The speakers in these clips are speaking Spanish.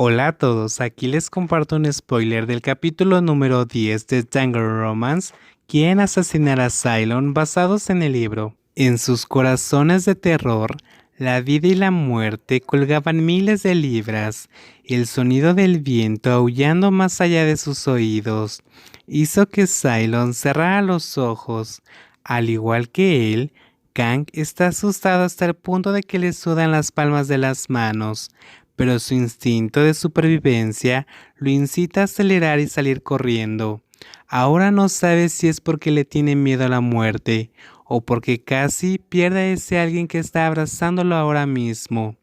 Hola a todos, aquí les comparto un spoiler del capítulo número 10 de Danganronpa. Quieren asesinar a Cylon basados en el libro. En sus corazones de terror, la vida y la muerte colgaban miles de libras. El sonido del viento aullando más allá de sus oídos hizo que Cylon cerrara los ojos. Al igual que él, Kang está asustado hasta el punto de que le sudan las palmas de las manos, pero su instinto de supervivencia lo incita a acelerar y salir corriendo. Ahora no sabe si es porque le tiene miedo a la muerte o porque casi pierde a ese alguien que está abrazándolo ahora mismo.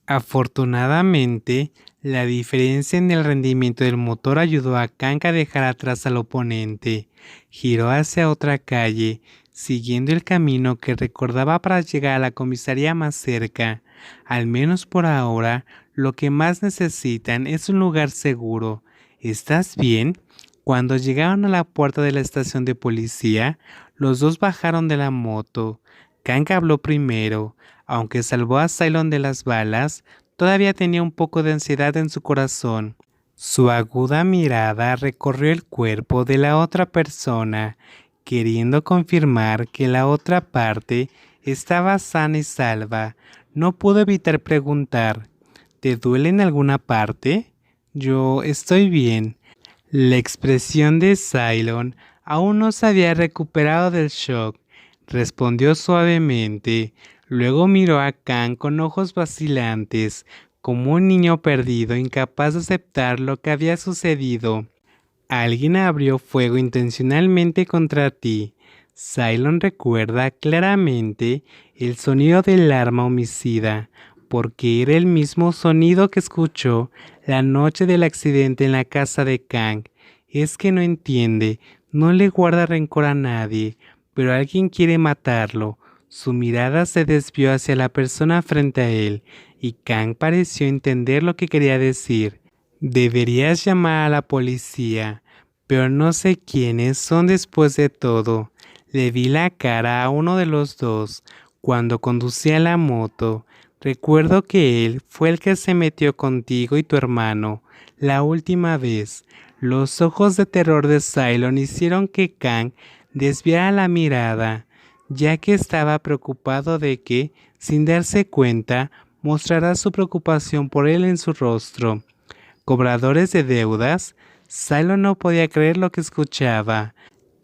Afortunadamente, la diferencia en el rendimiento del motor ayudó a Kang a dejar atrás al oponente. Giró hacia otra calle, siguiendo el camino que recordaba para llegar a la comisaría más cerca. Al menos por ahora, lo que más necesitan es un lugar seguro. ¿Estás bien? Cuando llegaron a la puerta de la estación de policía, los dos bajaron de la moto. Kang habló primero. Aunque salvó a Cylon de las balas, todavía tenía un poco de ansiedad en su corazón. Su aguda mirada recorrió el cuerpo de la otra persona, queriendo confirmar que la otra parte estaba sana y salva. No pudo evitar preguntar: ¿te duele en alguna parte? Yo estoy bien. La expresión de Cylon aún no se había recuperado del shock. Respondió suavemente. Luego miró a Kang con ojos vacilantes, como un niño perdido, incapaz de aceptar lo que había sucedido. Alguien abrió fuego intencionalmente contra ti. Cylon recuerda claramente el sonido del arma homicida, porque era el mismo sonido que escuchó la noche del accidente en la casa de Kang. Es que no entiende, no le guarda rencor a nadie, pero alguien quiere matarlo. Su mirada se desvió hacia la persona frente a él, y Kang pareció entender lo que quería decir. Deberías llamar a la policía, pero no sé quiénes son después de todo. Le vi la cara a uno de los dos cuando conducía la moto. Recuerdo que él fue el que se metió contigo y tu hermano la última vez. Los ojos de terror de Cylon hicieron que Kang desviara la mirada, ya que estaba preocupado de que, sin darse cuenta, mostrará su preocupación por él en su rostro. ¿Cobradores de deudas? Cylon no podía creer lo que escuchaba.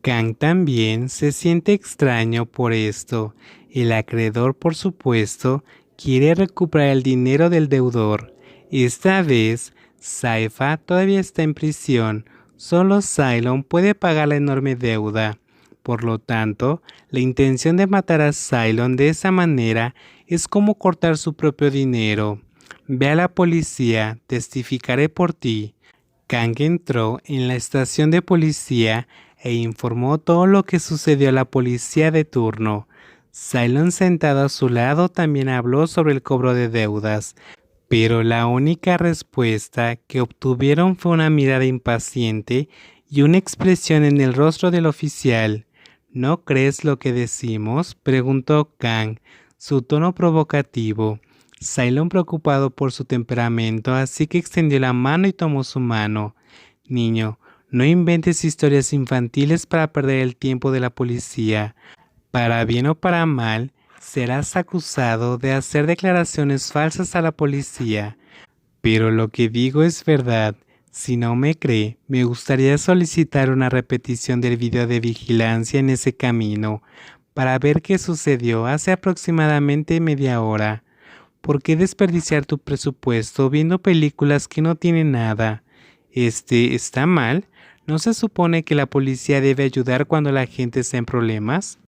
Kang también se siente extraño por esto. El acreedor, por supuesto, quiere recuperar el dinero del deudor. Esta vez, Saifa todavía está en prisión. Solo Cylon puede pagar la enorme deuda. Por lo tanto, la intención de matar a Cylon de esa manera es como cortar su propio dinero. Ve a la policía, testificaré por ti. Kang entró en la estación de policía e informó todo lo que sucedió a la policía de turno. Cylon, sentado a su lado, también habló sobre el cobro de deudas, pero la única respuesta que obtuvieron fue una mirada impaciente y una expresión en el rostro del oficial. ¿No crees lo que decimos?, preguntó Kang, su tono provocativo. Cylon, preocupado por su temperamento, así que extendió la mano y tomó su mano. Niño, no inventes historias infantiles para perder el tiempo de la policía. Para bien o para mal, serás acusado de hacer declaraciones falsas a la policía. Pero lo que digo es verdad. Si no me cree, me gustaría solicitar una repetición del video de vigilancia en ese camino, para ver qué sucedió hace aproximadamente media hora. ¿Por qué desperdiciar tu presupuesto viendo películas que no tienen nada? ¿Está mal? ¿No se supone que la policía debe ayudar cuando la gente está en problemas?